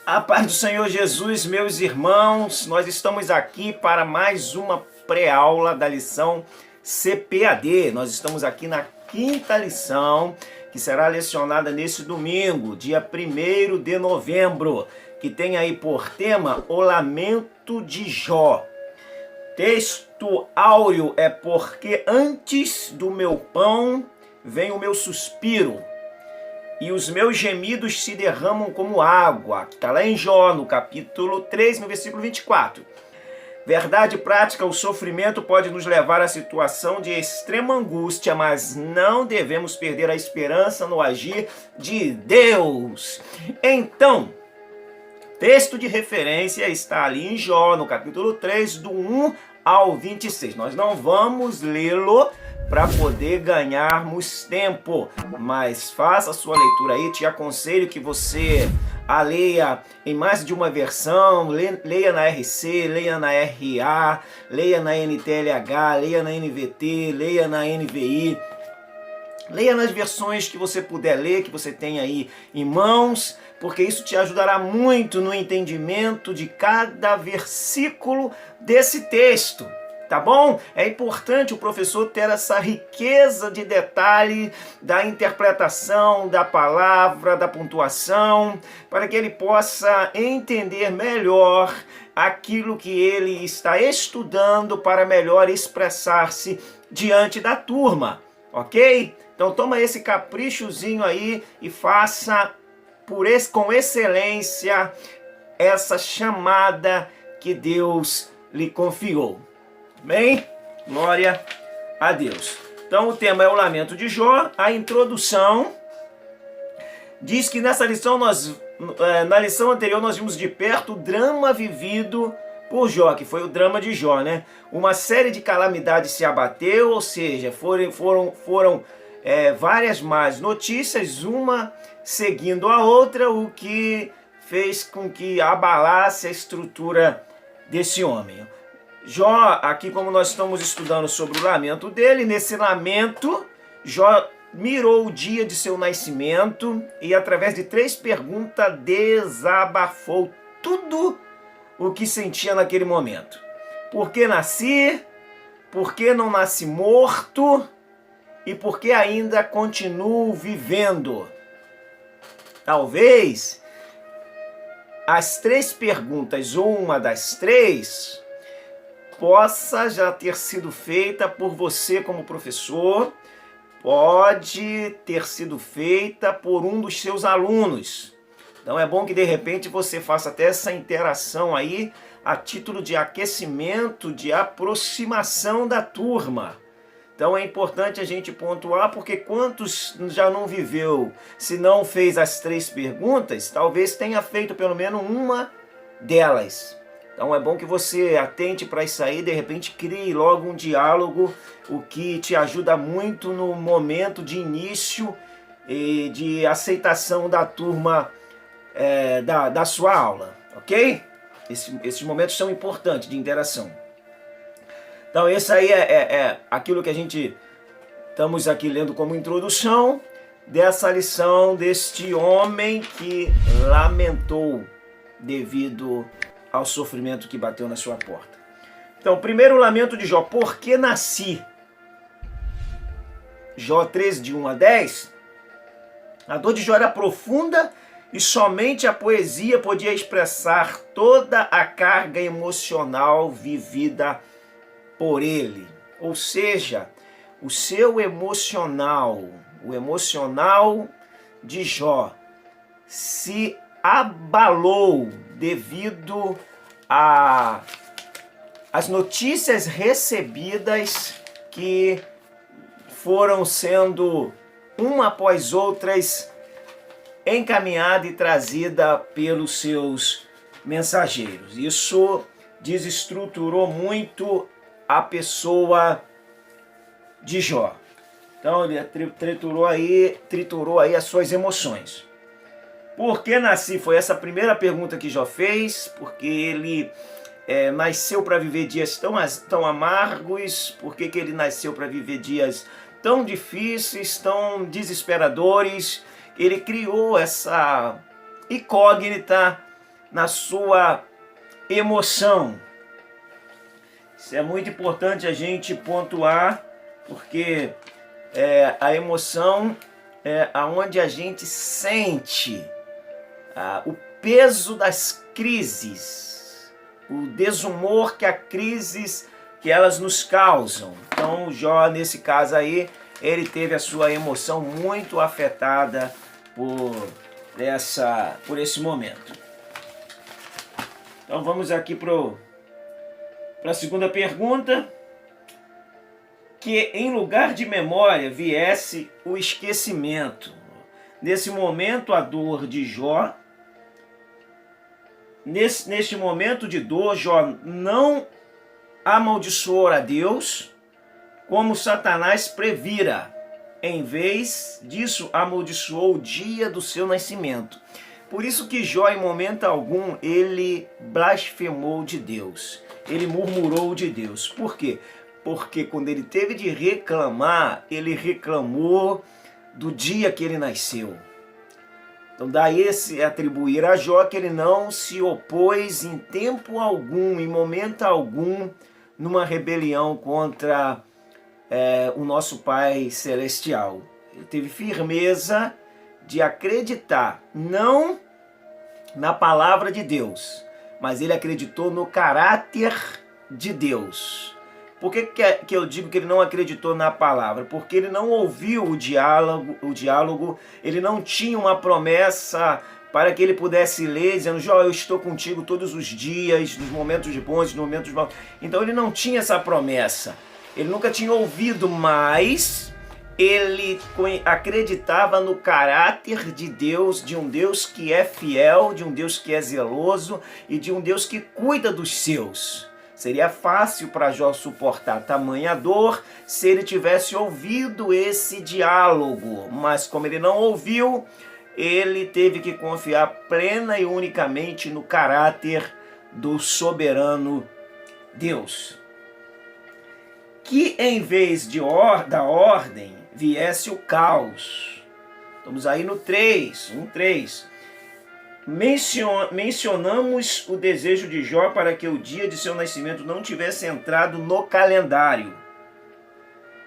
A paz do Senhor Jesus, meus irmãos, nós estamos aqui para mais uma pré-aula da lição CPAD. Nós estamos aqui na quinta lição, que será lecionada nesse domingo, dia 1º de novembro, que tem aí por tema o Lamento de Jó. Texto áureo é: porque antes do meu pão vem o meu suspiro, e os meus gemidos se derramam como água. Está lá em Jó, no capítulo 3, no versículo 24. Verdade prática: o sofrimento pode nos levar à situação de extrema angústia, mas não devemos perder a esperança no agir de Deus. Então, texto de referência está ali em Jó, no capítulo 3, do 1 ao 26. Nós não vamos lê-lo para poder ganharmos tempo, mas faça a sua leitura aí. Te aconselho que você a leia em mais de uma versão, leia na RC, leia na RA, leia na NTLH, leia na NVT, leia na NVI. Leia nas versões que você puder ler, que você tem aí em mãos, porque isso te ajudará muito no entendimento de cada versículo desse texto. Tá bom? É importante o professor ter essa riqueza de detalhe da interpretação da palavra, da pontuação, para que ele possa entender melhor aquilo que ele está estudando para melhor expressar-se diante da turma, ok? Então toma esse caprichozinho aí e faça com excelência essa chamada que Deus lhe confiou. Bem, glória a Deus. Então o tema é o Lamento de Jó. A introdução diz que nessa lição na lição anterior nós vimos de perto o drama vivido por Jó, que foi o drama de Jó, né? Uma série de calamidades se abateu, ou seja, foram várias más notícias, uma seguindo a outra, o que fez com que abalasse a estrutura desse homem. Jó, aqui como nós estamos estudando sobre o lamento dele, nesse lamento, Jó mirou o dia de seu nascimento e através de 3 perguntas desabafou tudo o que sentia naquele momento. Por que nasci? Por que não nasci morto? E por que ainda continuo vivendo? Talvez as 3 perguntas, ou uma das 3, possa já ter sido feita por você como professor, pode ter sido feita por um dos seus alunos. Então é bom que de repente você faça até essa interação aí a título de aquecimento, de aproximação da turma. Então é importante a gente pontuar, porque quantos já não viveu, se não fez as 3 perguntas, talvez tenha feito pelo menos uma delas. Então é bom que você atente para isso aí, de repente crie logo um diálogo, o que te ajuda muito no momento de início e de aceitação da turma da sua aula, ok? Esses momentos são importantes de interação. Então esse aí é aquilo que a gente estamos aqui lendo como introdução dessa lição deste homem que lamentou devido ao sofrimento que bateu na sua porta. Então, primeiro o lamento de Jó: por que nasci? Jó 13, de 1 a 10. A dor de Jó era profunda e somente a poesia podia expressar toda a carga emocional vivida por ele. Ou seja, o seu emocional, o emocional de Jó se abalou devido às notícias recebidas que foram sendo uma após outras encaminhada e trazida pelos seus mensageiros. Isso desestruturou muito a pessoa de Jó. Então ele triturou aí as suas emoções. Por que nasci? Foi essa a primeira pergunta que Jó fez, porque ele nasceu para viver dias tão amargos. Por que ele nasceu para viver dias tão difíceis, tão desesperadores? Ele criou essa incógnita na sua emoção. Isso é muito importante a gente pontuar, porque a emoção é aonde a gente sente o peso das crises, o desumor que a crises que elas nos causam. Então Jó, nesse caso aí, ele teve a sua emoção muito afetada por esse momento. Então vamos aqui para a segunda pergunta. Que em lugar de memória viesse o esquecimento. Nesse momento, a dor de Jó, neste momento de dor, Jó não amaldiçoou a Deus, como Satanás previra. Em vez disso, amaldiçoou o dia do seu nascimento. Por isso que Jó, em momento algum, ele blasfemou de Deus. Ele murmurou de Deus. Por quê? Porque quando ele teve de reclamar, ele reclamou do dia que ele nasceu. Então daí se atribuir a Jó que ele não se opôs em tempo algum, em momento algum, numa rebelião contra o nosso Pai Celestial. Ele teve firmeza de acreditar, não na palavra de Deus, mas ele acreditou no caráter de Deus. Por que eu digo que ele não acreditou na palavra? Porque ele não ouviu o diálogo, ele não tinha uma promessa para que ele pudesse ler, dizendo, Jó, eu estou contigo todos os dias, nos momentos bons, nos momentos maus. Então ele não tinha essa promessa. Ele nunca tinha ouvido, mas ele acreditava no caráter de Deus, de um Deus que é fiel, de um Deus que é zeloso e de um Deus que cuida dos seus. Seria fácil para Jó suportar tamanha dor se ele tivesse ouvido esse diálogo. Mas como ele não ouviu, ele teve que confiar plena e unicamente no caráter do soberano Deus. Que em vez da ordem viesse o caos. Estamos aí no 3, 1:3. Mencionamos o desejo de Jó para que o dia de seu nascimento não tivesse entrado no calendário.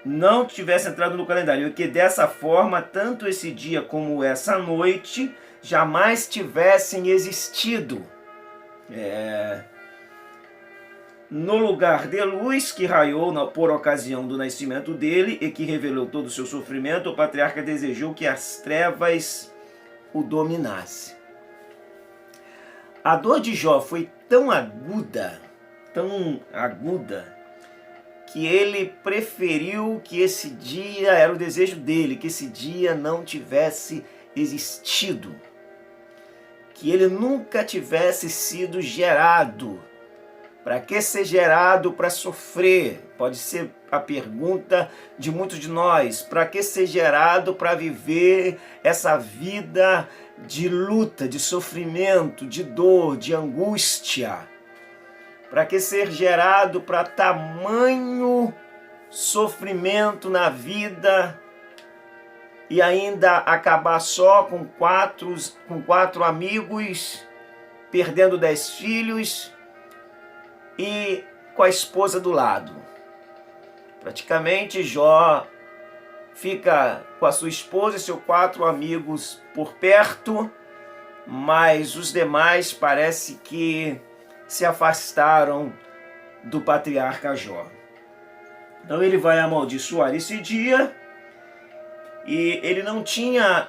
Não tivesse entrado no calendário. E que dessa forma, tanto esse dia como essa noite jamais tivessem existido. No lugar de luz que raiou por ocasião do nascimento dele e que revelou todo o seu sofrimento, o patriarca desejou que as trevas o dominassem. A dor de Jó foi tão aguda, que ele preferiu que esse dia, era o desejo dele, que esse dia não tivesse existido. Que ele nunca tivesse sido gerado. Para que ser gerado para sofrer? Pode ser a pergunta de muitos de nós. Para que ser gerado para viver essa vida de luta, de sofrimento, de dor, de angústia? Para que ser gerado para tamanho sofrimento na vida e ainda acabar só com quatro amigos, perdendo 10 filhos e com a esposa do lado? Praticamente Jó fica com a sua esposa e seus 4 amigos por perto, mas os demais parece que se afastaram do patriarca Jó. Então ele vai amaldiçoar esse dia e ele não tinha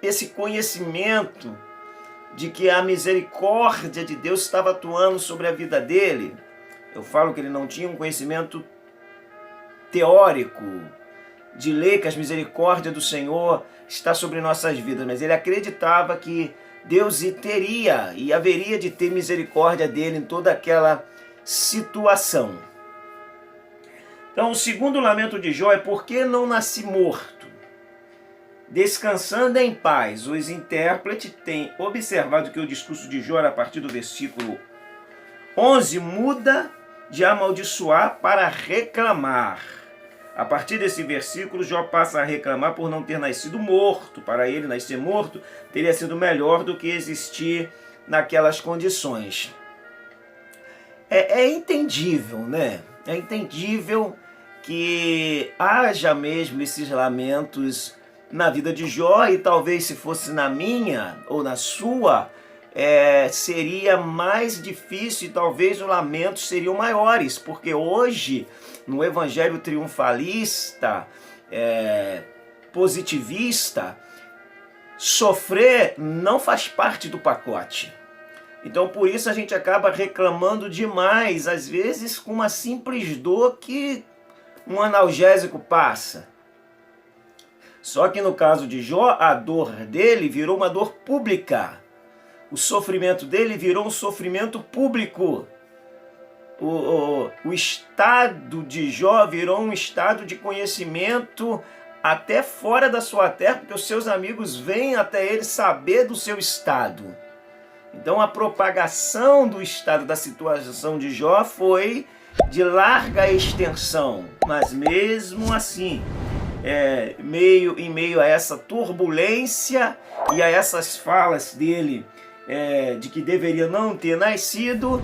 esse conhecimento de que a misericórdia de Deus estava atuando sobre a vida dele. Eu falo que ele não tinha um conhecimento teórico de lei, que as misericórdias do Senhor está sobre nossas vidas, mas ele acreditava que Deus teria e haveria de ter misericórdia dele em toda aquela situação. Então, o segundo lamento de Jó é: por que não nasci morto? Descansando em paz. Os intérpretes têm observado que o discurso de Jó, a partir do versículo 11, muda de amaldiçoar para reclamar. A partir desse versículo, Jó passa a reclamar por não ter nascido morto. Para ele, nascer morto teria sido melhor do que existir naquelas condições. É entendível, né? É entendível que haja mesmo esses lamentos na vida de Jó, e talvez se fosse na minha ou na sua, seria mais difícil e talvez os lamentos seriam maiores, porque hoje, no evangelho triunfalista, positivista, sofrer não faz parte do pacote. Então por isso a gente acaba reclamando demais, às vezes com uma simples dor que um analgésico passa. Só que no caso de Jó, a dor dele virou uma dor pública. O sofrimento dele virou um sofrimento público. O estado de Jó virou um estado de conhecimento até fora da sua terra, porque os seus amigos vêm até ele saber do seu estado. Então a propagação do estado da situação de Jó foi de larga extensão, mas mesmo assim, em meio a essa turbulência e a essas falas dele de que deveria não ter nascido,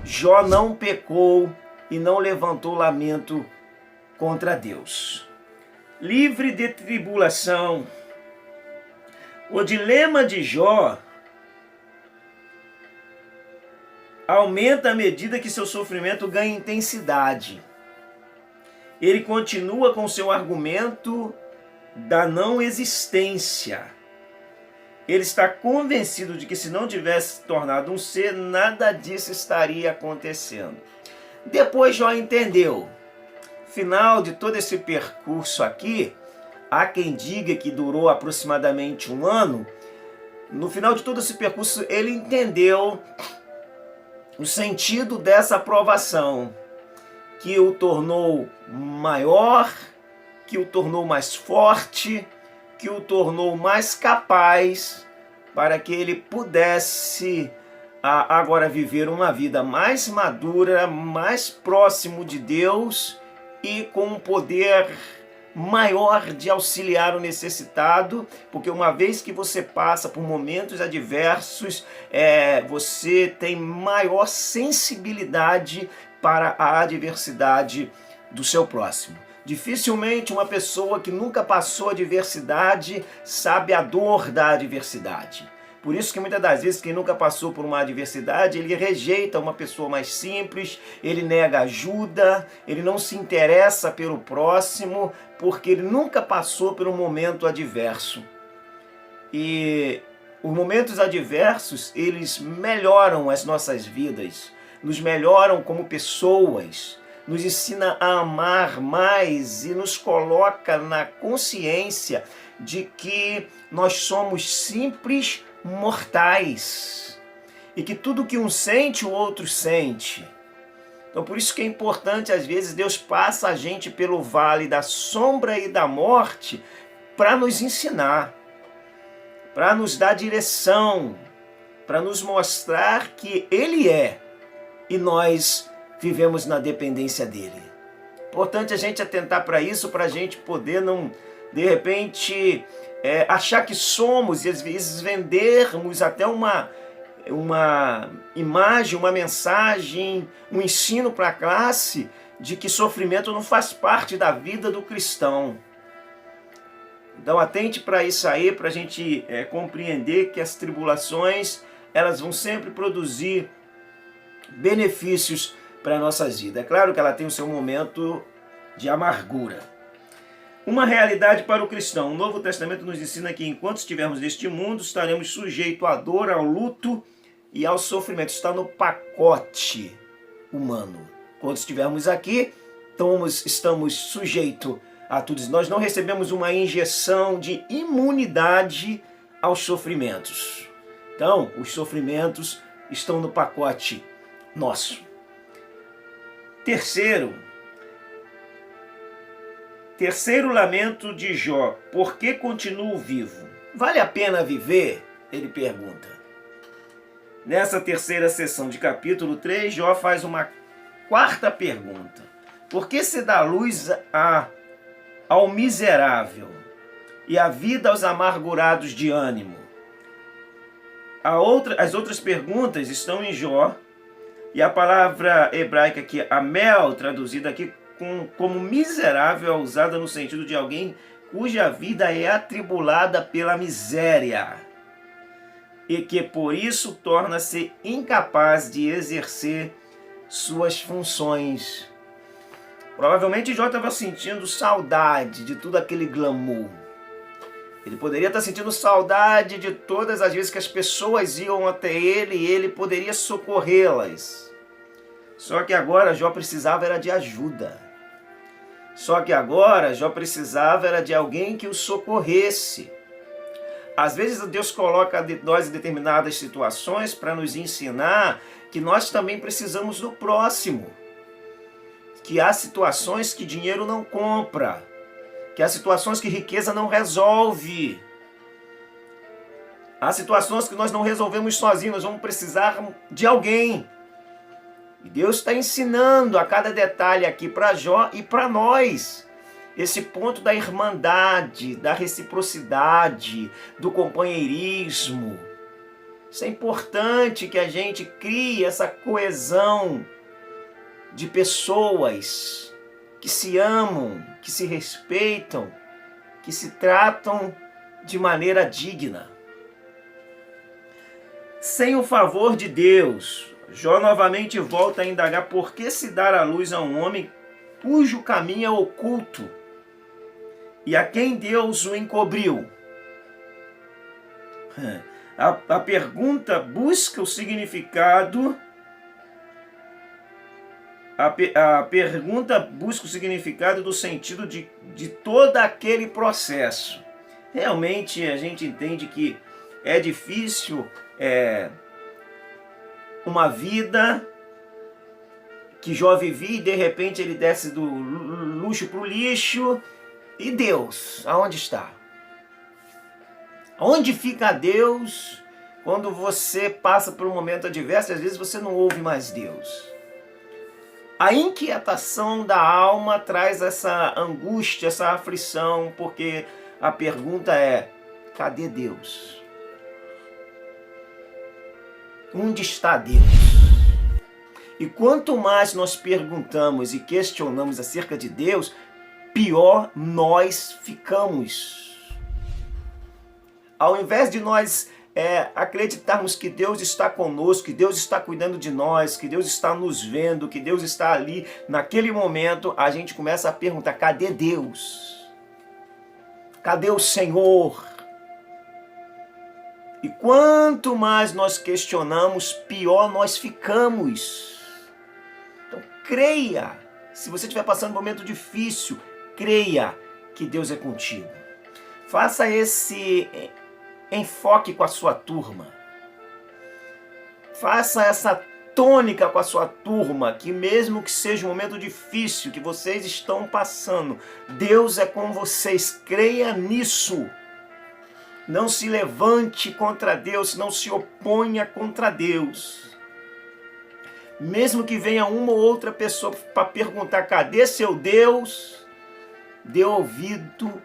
Jó não pecou e não levantou lamento contra Deus. Livre de tribulação. O dilema de Jó aumenta à medida que seu sofrimento ganha intensidade. Ele continua com seu argumento da não existência. Ele está convencido de que se não tivesse tornado um ser, nada disso estaria acontecendo. Depois Jó entendeu. Final de todo esse percurso aqui, há quem diga que durou aproximadamente 1 ano. No final de todo esse percurso, ele entendeu o sentido dessa provação, que o tornou maior, que o tornou mais forte, que o tornou mais capaz para que ele pudesse agora viver uma vida mais madura, mais próximo de Deus e com um poder maior de auxiliar o necessitado, porque uma vez que você passa por momentos adversos, você tem maior sensibilidade para a adversidade do seu próximo. Dificilmente uma pessoa que nunca passou adversidade sabe a dor da adversidade. Por isso que muitas das vezes quem nunca passou por uma adversidade, ele rejeita uma pessoa mais simples, ele nega ajuda, ele não se interessa pelo próximo, porque ele nunca passou por um momento adverso. E os momentos adversos, eles melhoram as nossas vidas, nos melhoram como pessoas, nos ensina a amar mais e nos coloca na consciência de que nós somos simples mortais e que tudo que um sente, o outro sente. Então por isso que é importante, às vezes, Deus passa a gente pelo vale da sombra e da morte para nos ensinar, para nos dar direção, para nos mostrar que Ele é e nós vivemos na dependência dEle. Importante a gente atentar para isso, para a gente poder não, de repente, achar que somos e às vezes vendermos até uma imagem, uma mensagem, um ensino para a classe de que sofrimento não faz parte da vida do cristão. Então atente para isso aí, para a gente compreender que as tribulações, elas vão sempre produzir benefícios para a nossa vida. É claro que ela tem o seu momento de amargura. Uma realidade para o cristão. O Novo Testamento nos ensina que enquanto estivermos neste mundo, estaremos sujeitos à dor, ao luto e ao sofrimento. Está no pacote humano. Quando estivermos aqui, estamos sujeitos a tudo isso. Nós não recebemos uma injeção de imunidade aos sofrimentos. Então, os sofrimentos estão no pacote nosso. Terceiro lamento de Jó. Por que continuo vivo? Vale a pena viver? Ele pergunta. Nessa terceira sessão de capítulo 3, Jó faz uma quarta pergunta. Por que se dá luz a ao miserável e a vida aos amargurados de ânimo. As outras perguntas estão em Jó, e a palavra hebraica aqui, amel, traduzida aqui como miserável, é usada no sentido de alguém cuja vida é atribulada pela miséria e que por isso torna-se incapaz de exercer suas funções. Provavelmente Jó estava sentindo saudade de tudo aquele glamour. Ele poderia estar sentindo saudade de todas as vezes que as pessoas iam até ele e ele poderia socorrê-las. Só que agora Jó precisava era de ajuda. Só que agora Jó precisava era de alguém que o socorresse. Às vezes Deus coloca nós em determinadas situações para nos ensinar que nós também precisamos do próximo. Que há situações que dinheiro não compra. Que há situações que riqueza não resolve. Há situações que nós não resolvemos sozinhos, nós vamos precisar de alguém. E Deus está ensinando a cada detalhe aqui para Jó e para nós. Esse ponto da irmandade, da reciprocidade, do companheirismo. Isso é importante que a gente crie essa coesão de pessoas que se amam, que se respeitam, que se tratam de maneira digna. Sem o favor de Deus, Jó novamente volta a indagar por que se dar à luz a um homem cujo caminho é oculto e a quem Deus o encobriu. A pergunta busca o significado. A pergunta busca o significado do sentido de todo aquele processo. Realmente a gente entende que é difícil uma vida que Jó vivia e de repente ele desce do luxo para o lixo. E Deus, aonde está? Onde fica Deus quando você passa por um momento adverso? Às vezes você não ouve mais Deus. A inquietação da alma traz essa angústia, essa aflição, porque a pergunta é: cadê Deus? Onde está Deus? E quanto mais nós perguntamos e questionamos acerca de Deus, pior nós ficamos. Ao invés de nós acreditarmos que Deus está conosco, que Deus está cuidando de nós, que Deus está nos vendo, que Deus está ali, naquele momento a gente começa a perguntar: cadê Deus? Cadê o Senhor? E quanto mais nós questionamos, pior nós ficamos. Então creia, se você estiver passando um momento difícil, creia que Deus é contigo. Faça esse enfoque com a sua turma. Faça essa tônica com a sua turma, que mesmo que seja um momento difícil que vocês estão passando, Deus é com vocês. Creia nisso. Não se levante contra Deus, não se oponha contra Deus. Mesmo que venha uma ou outra pessoa para perguntar: cadê seu Deus? Dê ouvido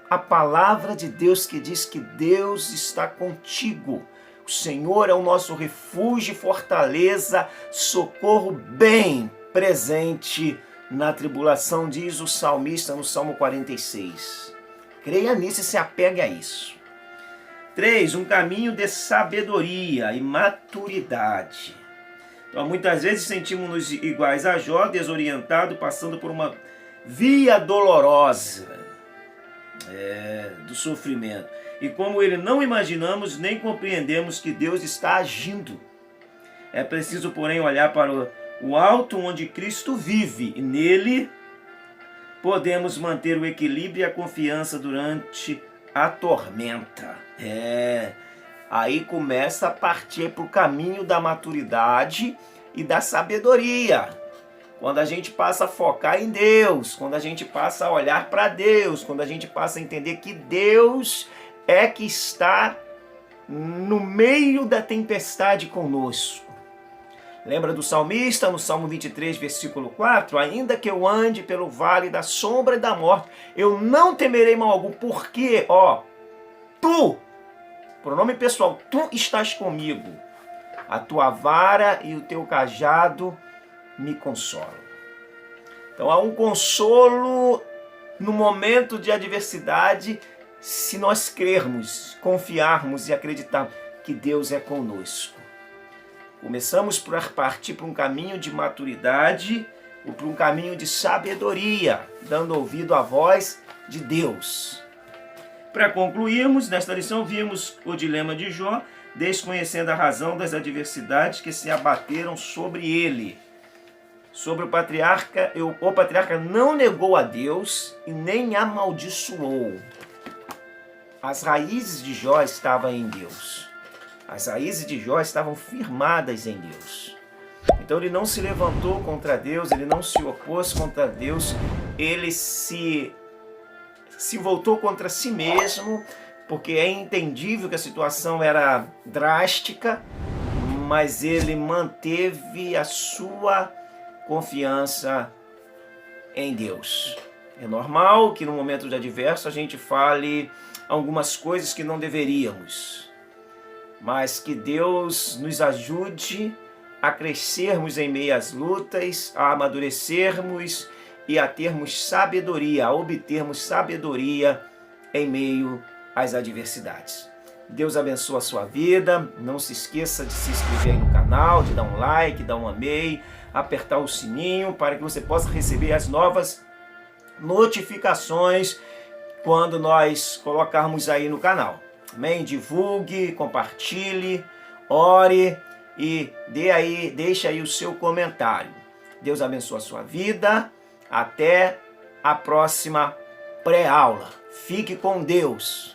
a palavra de Deus que diz que Deus está contigo. O Senhor é o nosso refúgio e fortaleza, socorro bem presente na tribulação, diz o salmista no Salmo 46. Creia nisso e se apegue a isso. 3. Um caminho de sabedoria e maturidade. Então, muitas vezes sentimos-nos iguais a Jó, desorientado, passando por uma via dolorosa do sofrimento. E como ele não imaginamos nem compreendemos que Deus está agindo. É preciso, porém, olhar para o alto onde Cristo vive, e nele podemos manter o equilíbrio e a confiança durante a tormenta. Aí começa a partir para o caminho da maturidade e da sabedoria. Quando a gente passa a focar em Deus, quando a gente passa a olhar para Deus, quando a gente passa a entender que Deus é que está no meio da tempestade conosco. Lembra do salmista no Salmo 23, versículo 4? Ainda que eu ande pelo vale da sombra e da morte, eu não temerei mal algum, porque, tu, pronome pessoal, tu estás comigo. A tua vara e o teu cajado me consolam. Então há um consolo no momento de adversidade, se nós crermos, confiarmos e acreditarmos que Deus é conosco. Começamos por partir para um caminho de maturidade, ou para um caminho de sabedoria, dando ouvido à voz de Deus. Para concluirmos, nesta lição vimos o dilema de Jó, desconhecendo a razão das adversidades que se abateram sobre ele. Sobre o patriarca não negou a Deus e nem amaldiçoou. As raízes de Jó estavam em Deus. As raízes de Jó estavam firmadas em Deus. Então ele não se levantou contra Deus, ele não se opôs contra Deus, ele se voltou contra si mesmo, porque é entendível que a situação era drástica, mas ele manteve a sua confiança em Deus. É normal que no momento de adverso a gente fale algumas coisas que não deveríamos, mas que Deus nos ajude a crescermos em meio às lutas, a amadurecermos e a termos sabedoria, a obtermos sabedoria em meio às adversidades. Deus abençoe a sua vida. Não se esqueça de se inscrever aí no canal, de dar um like, dar um amei, apertar o sininho para que você possa receber as novas notificações quando nós colocarmos aí no canal. Amém? Divulgue, compartilhe, ore e deixe aí o seu comentário. Deus abençoe a sua vida. Até a próxima pré-aula. Fique com Deus.